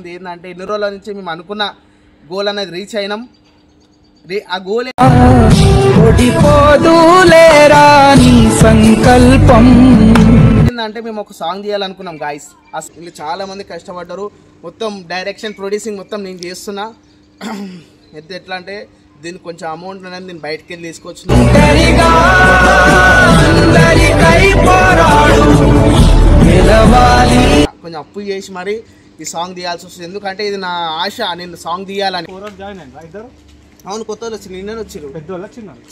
ఏంటంటే ఎన్ని రోజుల నుంచి మేము అనుకున్న గోల్ అనేది రీచ్ అయినాం. ఆ గోల్ సంకల్పం ఏంటంటే మేము ఒక సాంగ్ చేయాలనుకున్నాం గాయస్. అసలు చాలా మంది కష్టపడ్డారు. మొత్తం డైరెక్షన్ ప్రొడ్యూసింగ్ మొత్తం నేను చేస్తున్నా. ఎట్లా అంటే దీనికి కొంచెం అమౌంట్ అనేది నేను బయటకు వెళ్ళి తీసుకొచ్చిన, కొంచెం అప్పు చేసి మరి ఈ సాంగ్ తీయాల్సి వస్తుంది. ఎందుకంటే ఇది నా ఆశ, నేను సాంగ్ తీయాలని. అవును, కొత్త వాళ్ళు వచ్చి నిన్న వచ్చిండు.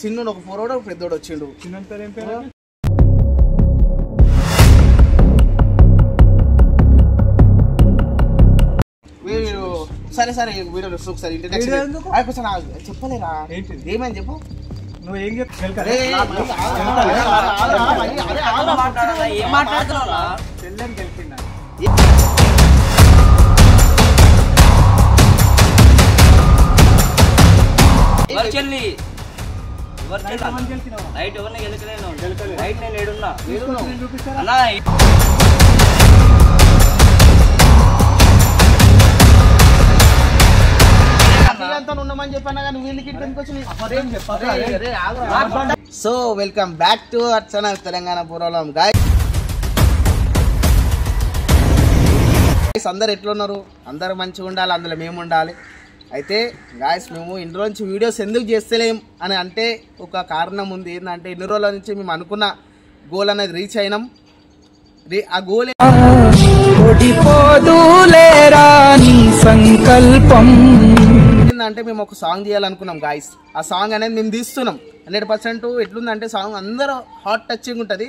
చిన్న ఒక 4 పెద్దోడు వచ్చిండు. సరే సరే వీడియో ఒకసారి చెప్పలేరా ఏమని చెప్పు. నువ్వు ఏం ఉన్నామని చెప్పాను కానీ వీళ్ళకి so welcome back to our channel Telangana పూర్వలం గాయ్స్. అందరు ఎట్లున్నారు? అందరు మంచిగా ఉండాలి, అందులో మేము ఉండాలి. అయితే గాయస్ మేము ఇన్ని రోజు నుంచి వీడియోస్ ఎందుకు చేస్తలేం అని అంటే ఒక కారణం ఉంది. ఏంటంటే ఇన్ని రోజుల నుంచి మేము అనుకున్న గోల్ అనేది రీచ్ అయినాం. ఆ గోల్ సంకల్పం ఏంటంటే మేము ఒక సాంగ్ చేయాలనుకున్నాం గాయస్. ఆ సాంగ్ అనేది మేము తీస్తున్నాం 100%. ఎట్లుందంటే సాంగ్ అందరూ హార్ట్ టచింగ్ ఉంటుంది,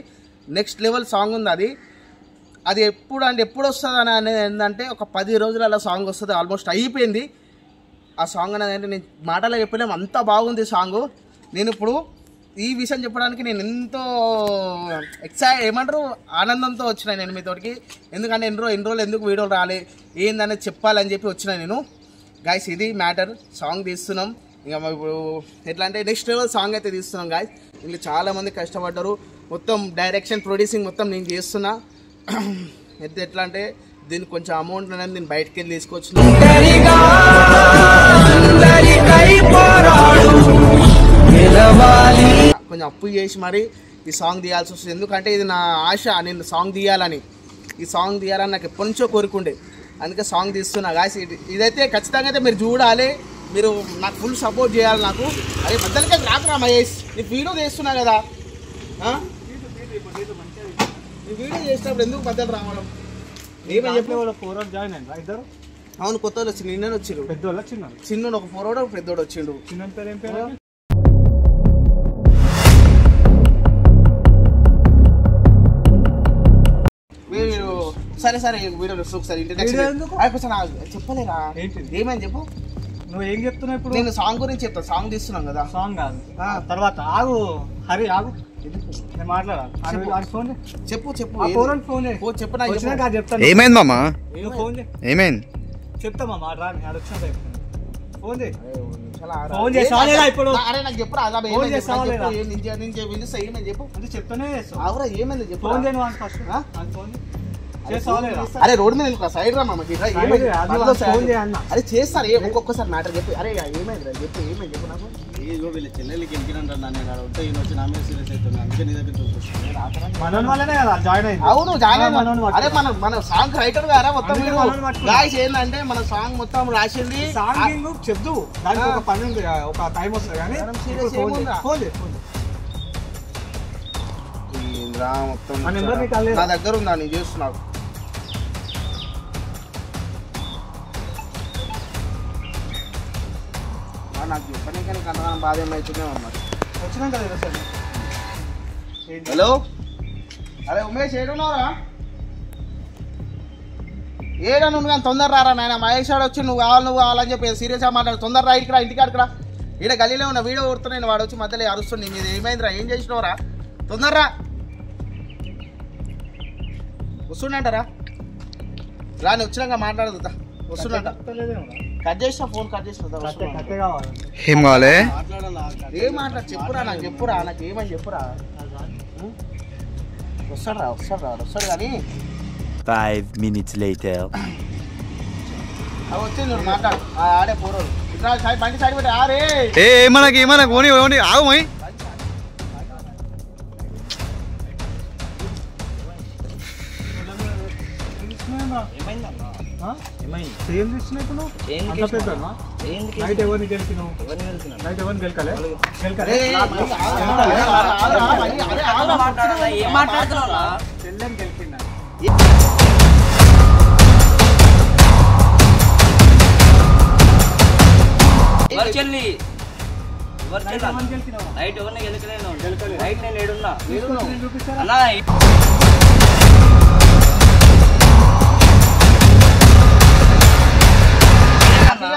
నెక్స్ట్ లెవెల్ సాంగ్ ఉంది. అది ఎప్పుడు వస్తుంది అనేది ఏంటంటే ఒక 10 రోజులలో సాంగ్ వస్తుంది. ఆల్మోస్ట్ అయిపోయింది ఆ సాంగ్ అనేది. నేను మాటలో చెప్పలేము, అంత బాగుంది సాంగ్. నేను ఇప్పుడు ఈ విషయం చెప్పడానికి నేను ఎంతో ఏమంటారు ఆనందంతో వచ్చిన నేను మీతోటికి. ఎందుకంటే ఎన్ని రోజులు ఎందుకు వీడియోలు రాలే ఏందనేది చెప్పాలని చెప్పి వచ్చిన నేను గాయస్. ఇది మ్యాటర్. సాంగ్ తీస్తున్నాం ఇంకా ఇప్పుడు ఎట్లా అంటే నెక్స్ట్ లెవెల్ సాంగ్ అయితే తీస్తున్నాం గాయస్. ఇంకా చాలామంది కష్టపడ్డారు. మొత్తం డైరెక్షన్ ప్రొడ్యూసింగ్ మొత్తం నేను చేస్తున్నా. ఎట్లా అంటే దీనికి కొంచెం అమౌంట్ అనేది నేను బయటకు వెళ్ళి తీసుకొచ్చిన, కొంచెం అప్పు చేసి మరి ఈ సాంగ్ తీయాల్సి వస్తుంది. ఎందుకంటే ఇది నా ఆశ, నేను సాంగ్ తీయాలని. ఈ సాంగ్ తీయాలని నాకు ఎప్పటి నుంచో కోరుకుండే, అందుకే సాంగ్ తీస్తున్నా గాయస్. ఇదైతే ఖచ్చితంగా అయితే మీరు చూడాలి, మీరు నాకు ఫుల్ సపోర్ట్ చేయాలి. నాకు అదే మధ్యలోకి రాకురా మహేష్, నీ వీడియో చేస్తున్నా కదా. నీ వీడియో చేసినప్పుడు ఎందుకు మధ్యలో రావడం? ఏమని చెప్పి అవును, కొత్త వాళ్ళు వచ్చి నిన్న వచ్చిండు. చిన్న ఒక 4 పెద్దోడు వచ్చిండు. సరే సరే వీడియో ఒకసారి చెప్పలేరా ఏమని చెప్పు. నువ్వు ఏం చెప్తున్నావు ఇప్పుడు? నేను సాంగ్ గురించి చెప్తా. సాంగ్ తీస్తున్నాం కదా. సాంగ్ కాదు, తర్వాత ఆగు హరి ఆగు, నేను మాట్లాడాలి. చెప్పు చెప్పు చెప్పు. ఏమైంది మామా? ఫోన్ ఏమైంది చెప్తా మామ. వచ్చిన ఫోన్ చేయి. ఇప్పుడు అరే నాకు చెప్పు చెప్తానే చెప్పు. ఫోన్ చేయను ఫస్ట్. అరే రోడ్ మీద సైడ్ రా మామకి. అరే చేస్తారు ఒక్కొక్కసారి మ్యాటర్ చెప్పి. అరే ఏమైంది రా చెప్పు, ఏమైంది చెప్పు నాకు. ఏదో వీళ్ళ చెల్లెలకి వెళ్ళినంటారు నన్ను ఉంటే ఈయన వచ్చి నా మీద సీరియస్ అవుతుంది. అందుకే నీ దగ్గర అవును జాయిన్ అయినా. అరే మన సాంగ్ రైటర్ గారా మొత్తం గాయస్. ఏంటంటే మన సాంగ్ మొత్తం రాసింది. చెప్దు దానికి ఒక పని ఉంది, ఒక టైం వస్తుంది. కానీ మొత్తం నా దగ్గర ఉందా, నేను చేస్తున్నావు. నాకు చెప్పనే కానీ కంటగానం బాధ ఏమవుతుందే మరి. వచ్చినాక హలో, అరే ఉమేష్ ఏడున్నావురా? ఏడా నువ్వు కానీ తొందర రారా నాయన. మహేష్ వాడు వచ్చి నువ్వు కావాలని చెప్పి సీరియస్గా మాట్లాడు. తొందర రా, ఇటురా, ఇంటికి అడుగురా. ఈడ గలీలో ఉన్న వీడియో కొడుతున్నాను, వాడు వచ్చి మధ్యలో అరుస్తుంది. మీద ఏమైందిరా, ఏం చేసినవరా? తొందరరా వస్తుండంటారా? రాని వచ్చినాక మాట్లాడదు. వస్తుండ కట్ చేసిన ఫోన్ కట్ చేసిన. ఏం కావాలి? ఏం మాట్లాడు చెప్పురా, నాకు చెప్పురా, నాకు ఏమని చెప్పురా. వస్తాడు కానీ 5 minutes later. వచ్చింది చూడు మాట్లాడు ఆడే పోరోడు ఇట్లా బండి సైడ్ పెట్టి ఆరే మనకి ఓని ఓని ఆగు మై ఏం తీసుకున్నావు నైట్ ఎవరిని గెలిచినావు నైట్ ఎవరిని గెలకలే చెల్లెని గెలిచిందా చెల్లి నైట్ ఎవరిని గెలకలేను నైట్ నేను ఏడున్నా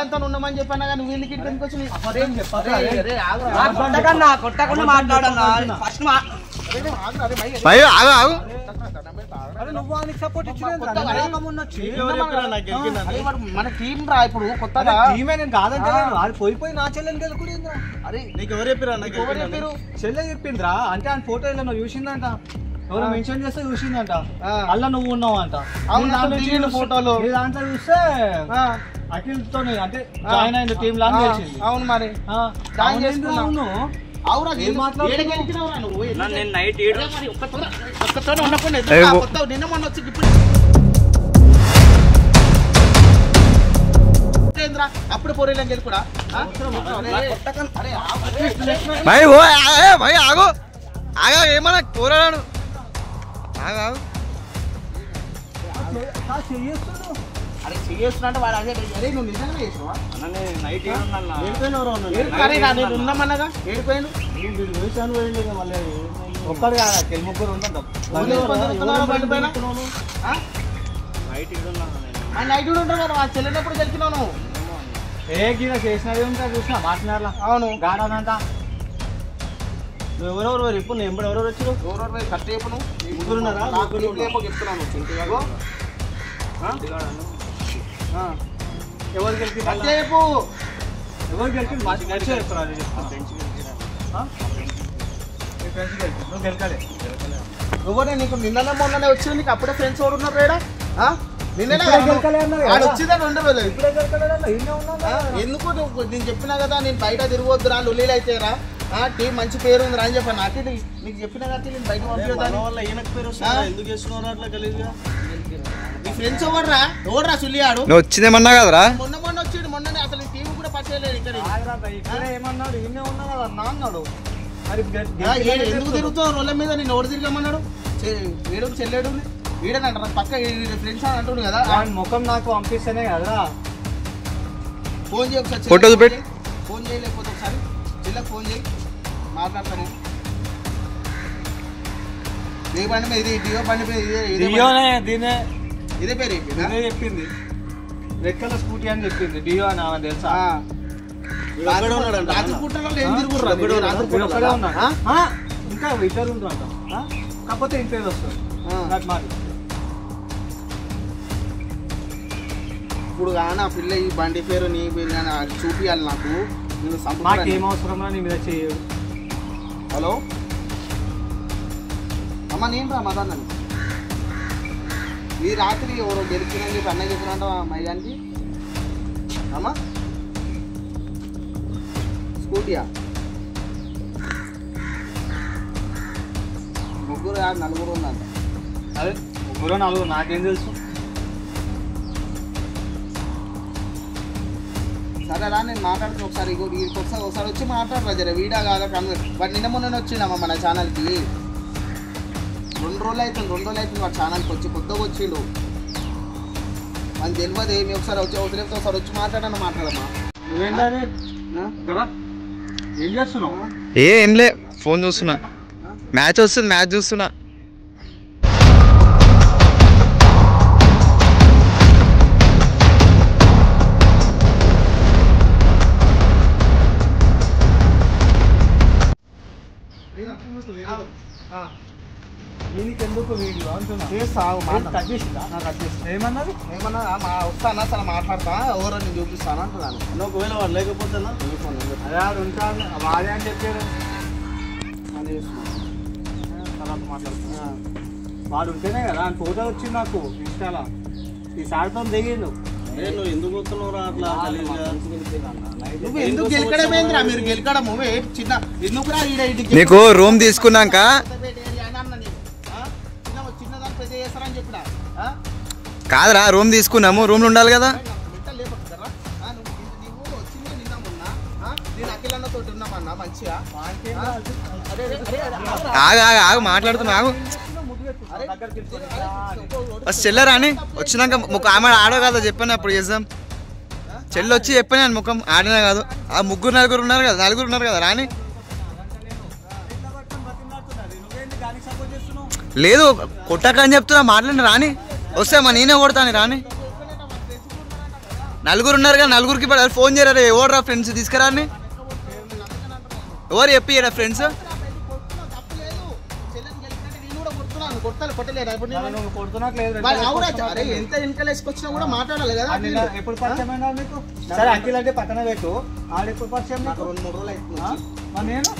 అన్నా ఉన్నామని చెప్పాను కానీ వీళ్ళకి ఎందుకు వచ్చి కొట్టకుండా మాట్లాడన్నా ఫస్ట్ ఆగు మన టీం రా ఇప్పుడు కొత్తగా కాదంటే పోయి నా చెల్లెని గెలుకుడు అరే నీకు ఎవరు చెప్పారు చెల్లె చెప్పిందిరా అంటే ఆయన ఫోటో ఇలా నువ్వు చూసిందంట ఎవరు మెన్షన్ చేస్తే చూసిందంట అలా నువ్వు ఉన్నావు అంట ఫోటోలు దాంట్లో చూస్తే అఖిల్ తో అంటే జాయిన్ అయింది టీమ్ లా తెలిసింది అవును మరి జాయిన్ చేసుకున్నావు అవునా నేను నైట్ నిన్న మొన్న వచ్చి అప్పుడు పోరేళ్ళని గెలుపుడా ఆగు ఆగా ఏమన్నా కూరడాను ఆగు అరే చేస్తున్నా అంటే వాడు అదే అరే నువ్వు నిజంగా చేసినావా నైట్ నేను ఉన్నామన్నగా ఏడిపోయాను ఒక్కడు కాదా ముగ్గురు ఉంటాం నైట్ కూడా ఉంటారు కదా ఆ చెల్లెనప్పుడు గెలిచినావు నువ్వు ఏ గీత చేసినది ఉంటా చూసినా మాట్లాడాల అవును గాడానంట నువ్వు ఎవరెవరు ఇప్పుడు నేను ఎవరెవరు వచ్చారు ఎవరెవరు కరెక్ట్ చెప్పు నువ్వు ముగ్గురు ఉన్నారా చెప్తున్నాను ఎవరు గెలిపి చెప్పు ఎవరు గెలిపి నువ్వు గెలకలే నువ్వు నీకు నిన్ననే మొన్ననే వచ్చింది నీకు అప్పుడే ఫ్రెండ్స్ ఎవరు ఉన్నారు రేడా వచ్చిందని 2 రోజులు ఎందుకు నేను చెప్పినా కదా నేను బయట తిరగొద్దు రా లొల్లీలు అయితే రా టీం మంచి పేరు ఉంది రా అని చెప్పాను నాకు నీకు చెప్పినా కదా నేను బయట నీ ఫ్రెండ్స్ ఎవడరా సుల్లియాడు వచ్చిందేమన్నా కదరా మొన్న వచ్చిండు మొన్ననే అసలు టీం కూడా పట్టలేదు ఇక్కడ ఏమన్నాడు ఇన్నే ఉన్నా కదా అన్నా అన్నాడు ఎందుకు తిరుగుతావు రోడ్ల మీద నేను ఎవరు తిరిగమన్నాడు ఏడు చెల్లేడు వీడనంటారు పక్క ఫ్రెండ్స్ అని అంటుండు కదా ముఖం నాకు పంపిస్తేనే కదా ఫోన్ చేయి ఒకసారి ఫోటో చూపెట్టి ఫోన్ చేయలేకపోతే ఒకసారి చెల్లెకి ఫోన్ చేయి మాట్లాడతాను ఏ బండి మీద ఇది డియో బండి మీద ఇదే పేరు చెప్పింది రెడ్ కలర్ స్కూటీ అని చెప్పింది డియో అని ఆమె తెలుసా రాత్రి పూటలో ఏం తిరుగురు ఇంకా ఇద్దరు ఉంటారంట కాకపోతే ఇంటి పేరు వస్తుంది మరి ఇప్పుడు కానీ ఆ పిల్ల ఈ బండి పేరు నీ పేరు కానీ చూపియాలి నాకు నేను నాకు ఏం అవసరం నీ మీద చేయదు హలో అమ్మ నేను రా మదన్నని ఈ రాత్రి ఎవరో గెలిచినని చెప్పి అన్నయ్య చెప్పినంట మైదానికి అమ్మా స్కూటీయా ముగ్గురు నలుగురు ఉందంట అదే ముగ్గురు నలుగురు నాకేం తెలుసు సరేరా నేను మాట్లాడుతున్నా ఒకసారి ఒకసారి వచ్చి మాట్లాడరా జర వీడియో కాదా వాడు నిన్న మొన్న వచ్చిండమ్మా మన ఛానల్కి 2 రోజులు అవుతుంది వాడు ఛానల్కి వచ్చి కొత్తగా వచ్చిండు మనకు తెలియదు ఏమి ఒకసారి వచ్చి మాట్లాడమ్మా నువ్వేంటే ఏం చేస్తున్నావు ఏం లే ఫోన్ చూస్తున్నా మ్యాచ్ వస్తుంది మ్యాచ్ చూస్తున్నా ఎందుకు వీడియో అంటున్నా ఏమన్నది ఏమన్నా వస్తానా అసలు మాట్లాడతా ఎవరో నేను చూపిస్తాను అంటున్నాను ఒకవేళ వాడు లేకపోతే అదే ఉంటాను వాడే అని చెప్పాడు వాడు ఉంటేనే కదా ఫోటో వచ్చింది నాకు ఇన్స్టాలో ఈ సార్తో దిగిండు నువ్వు ఎందుకు పోతున్నావురా అట్లా నువ్వు ఎందుకు గెలకడమేంద్రా? మీరు గెలకడము చిన్న ఎందుకురా? నీకు రూమ్ తీసుకున్నాక చిన్నదాన్ని పెద్ద చేస్తారని చెప్పిన కాదురా, రూమ్ తీసుకున్నాము, రూమ్లో ఉండాలి కదా. ఆగు మాట్లాడుతున్నా, ఆగు. చెల్లరా అని వచ్చినాక ముఖం ఆమె ఆడో కాదో చెప్పాను, అప్పుడు చేద్దాం. చెల్లి వచ్చి చెప్పాను ముఖం ఆడినా కాదు. ఆ నలుగురు ఉన్నారు కదా రాని. లేదు కొట్టక అని చెప్తున్నా, మాట్లాడిన రాని. వస్తే మా నేనే కొడతాను రాని. నలుగురు ఉన్నారు కదా, నలుగురికి ఫోన్ చేయరా. ఎవరు ఫ్రెండ్స్ తీసుకురా అని ఎవరు చెప్పిరా ఫ్రెండ్స్? ఎంత వెనకాల వేసుకొచ్చినా కూడా మాట్లాడాలి కదా. ఎప్పుడు పరిచయం అయినా మీకు? సరే అంకిల్ అంటే పక్కన పెట్టు. ఆడ ఎప్పుడు పరిచయం? 2-3 రోజులు అవుతుంది. నేను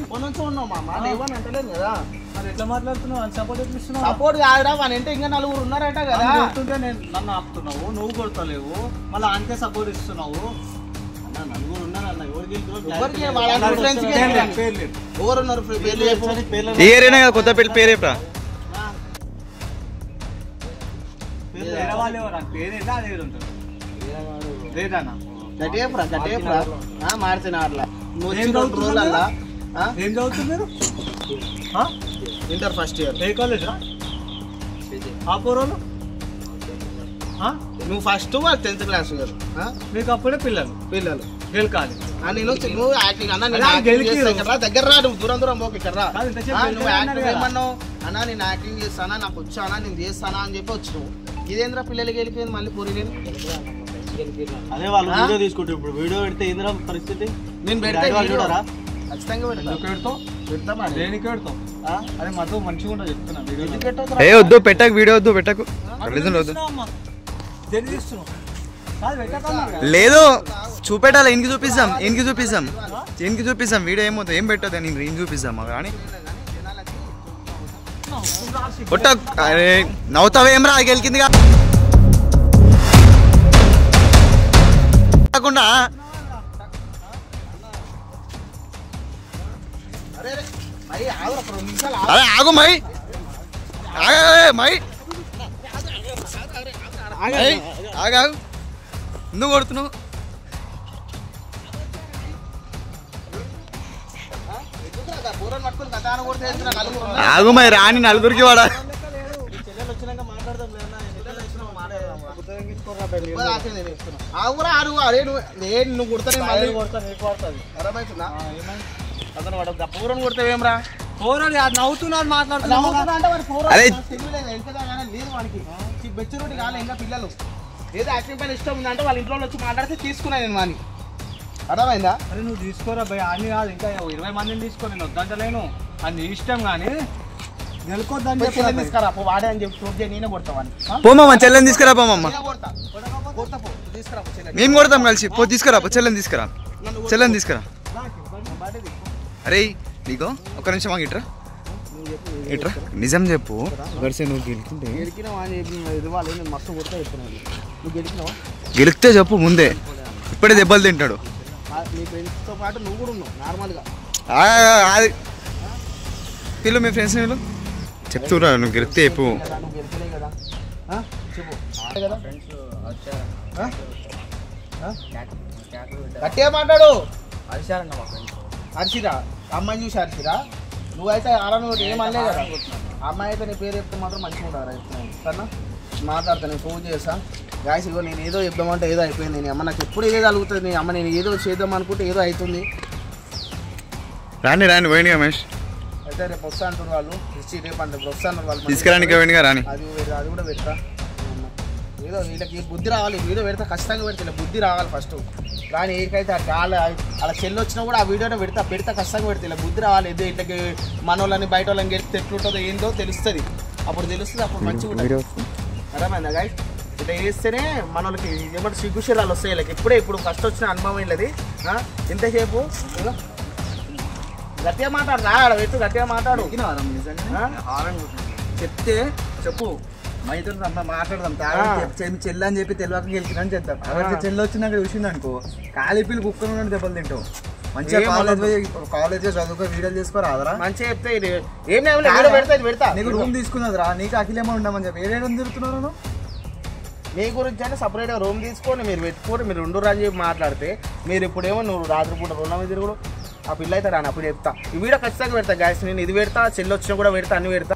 ఎప్పటి నుంచో ఉన్నావు మా ఏమని అంటలేదు కదా. మరి ఎట్లా మాట్లాడుతున్నావు? అని సపోర్ట్ ఎట్లిస్తున్నావు? సపోర్ట్ కాదురా, మన ఇంటే ఇంకా 4 ఉన్నారట కదా. కొడుతుంటే నన్ను ఆపుతున్నావు, నువ్వు కొడతలేవు, మళ్ళీ అంతే సపోర్ట్ ఇస్తున్నావు. అన్న 4 ఉన్నారు అన్న, ఈ ఏరియానే కదా కొత్తపల్లి పేరు చెప్పరా? వేరే వాళ్ళు ఎవరు? పేరేంటే అదే ఉంటారు. లేదన్నా మారుతున్నా అట్లా ఏం చదువుతున్నారు? Inter first year. ఏ కాలేజా? ఆ పూర్వలు నువ్వు ఫస్ట్ వాళ్ళు 10th క్లాస్ కదా. మీకు అప్పుడే పిల్లలు గెలకాలి. నువ్వు యాక్టింగ్ అన్న, దగ్గర రా, నువ్వు దూరం పోక ఇక్కడ రా. నువ్వు యాక్టింగ్ ఏమన్నావు అన్నా, నేను యాక్టింగ్ చేస్తానా, నాకు వచ్చానా, నేను చేస్తానా అని చెప్పి వచ్చినావు. ఇదేంద్రా పిల్లలకి వెళ్ళిపోయింది మళ్ళీ పూరి. నేను అదే వాళ్ళు వీడియో తీసుకుంటారు. ఇప్పుడు వీడియో పెడితే ఏంద్రా పరిస్థితి? నేను పెడితే చూడరా? ఖచ్చితంగా పెడతావు. దేనికి పెడతావు? అదే మాతో మంచిగా ఉండదు చెప్తున్నా. ఏ వద్దు పెట్టకు, వీడియో వద్దు పెట్టకు. లేదు చూపెట్టాలి, ఇంటికి చూపిస్తాం. వీడియో ఏమవుతుంది, ఏం పెట్టదు, నేను ఏం చూపిస్తాం కానీ. కొట్ట నవ్వుతావేం రా, గెలికింది కాకుండా. అరే ఆగు మై, ఆగు ఎందుకు కొడుతున్నావు? ఆగు మై, రాని నలుగురికి వాడా. నువ్వు కుడతానే పూరం కొడతావేమ్రా? నవ్వుతున్నాడు మాట్లాడుతున్నావు. బెచ్చరోటి కాలే ఇంకా పిల్లలు ఏదో యాక్టింగ్ పైన ఇష్టం ఉందంటే వాళ్ళ ఇంట్లో వచ్చి మాట్లాడితే తీసుకున్నా నేను వాని. అర్థమైందా? అరే నువ్వు తీసుకోరా భయ, అన్ని కాదు ఇంకా 20 మందిని తీసుకో, నేను వద్దంటలేను. అది ఇష్టం కానీ గెలుకొద్దని చెల్లెని తీసుకురా వాడే అని చెప్పి చూస్తే నేనే కొడతావని. పోమమ్మ చెల్లెని తీసుకురా, పోమమ్మ తీసుకురా. మేము కొడతాం కలిసి. తీసుకురా చెల్లెని తీసుకురా. అరే నీకో ఒక్క నిమిషం మాకు ఇట్రా నిజం చెప్పు. గెలిస్తే చెప్పు ముందే, ఇప్పుడే దెబ్బలు తింటాడు. నువ్వు కూడా ఉన్నావు నార్మల్గా. అది పిల్లు మీ ఫ్రెండ్స్ వీళ్ళు చెప్తున్నా, నువ్వు గెలిస్తే చెప్పు. గట్టిగా మాట్లాడు. హర్షిరా అమ్మాయిని చూసి హర్షిరా, నువ్వైతే అలా నువ్వు ఏమనలే కదా. అమ్మాయి అయితే నీ పేరు చెప్తే మాత్రం మంచిగా ఉంటారా సరేనా? మాట్లాడతా, నేను ఫోన్ చేస్తా. గాయస్ ఇగో నేను ఏదో చెప్దామంటే ఏదో అయిపోయింది. నేను అమ్మ నాకు ఎప్పుడు ఏదో కలుగుతుంది. నేను అమ్మ నేను ఏదో చేద్దాం అనుకుంటే ఏదో అవుతుంది. రాని పోయింది రమేష్. అయితే రేపు వస్తా అంటారు వాళ్ళు. రేపు అంటే వస్తాను వాళ్ళు తీసుకురానికి పోయింది రాని. అది కూడా పెడతా. ఏదో వీళ్ళకి బుద్ధి రావాలి. వీడియో పెడతా ఖచ్చితంగా పెడతా. బుద్ధి రావాలి ఫస్ట్. కానీ ఏకైతే అలా చెల్లి వచ్చినా కూడా ఆ వీడియోనే పెడతా ఖచ్చితంగా పెడతా. ఇలా బుద్ధి రావాలి. ఏదో ఇట్లకి మన వాళ్ళని బయట వాళ్ళని గెలిపితే ఎట్లుంటుందో ఏందో తెలుస్తుంది. అప్పుడు అప్పుడు మంచిగా ఉంటుంది. అర్థమైందా గాయస్? ఇట్లా వేస్తేనే మన వాళ్ళకి ఏమంటే సిగ్గుశీలాలు వస్తాయి. వీళ్ళకి ఇప్పుడు ఫస్ట్ వచ్చిన అనుభవం వెళ్ళది. ఇంతసేపు గట్టిగా మాట్లాడు. రా పెట్టు, గట్టిగా మాట్లాడు. చెప్తే చెప్పు. మైతో మాట్లాడదాం చెల్లి అని చెప్పి తెలియక గెలిచిన అని చెప్తాం. అక్కడ చెల్లి వచ్చినాక చూసింది అనుకో కాలిపిల్లి కుక్కను దెబ్బలు తింటావు. మంచిగా కాలేజ్ చదువుకో వీడియోలు చేసుకోరా అదరా మంచిగా చెప్తే పెడతా నీకు రూమ్ తీసుకున్నదిరా నీకు అఖిలేమో ఉండమని చెప్పి ఏడేడు తిరుగుతున్నాను. మీ గురించి అంటే సపరేట్గా రూమ్ తీసుకొని మీరు పెట్టుకొని మీరు 2 అని చెప్పి మాట్లాడితే మీరు ఇప్పుడేమో నువ్వు రాత్రిపూట రూమ్ మీద తిరుగుడు ఆ పిల్ల అయితే రాను అప్పుడు చెప్తా. ఈ వీడియో ఖచ్చితంగా పెడతా గాయస్. నేను ఇది పెడతా చెల్లి వచ్చినా కూడా పెడతా అన్ని పెడతా.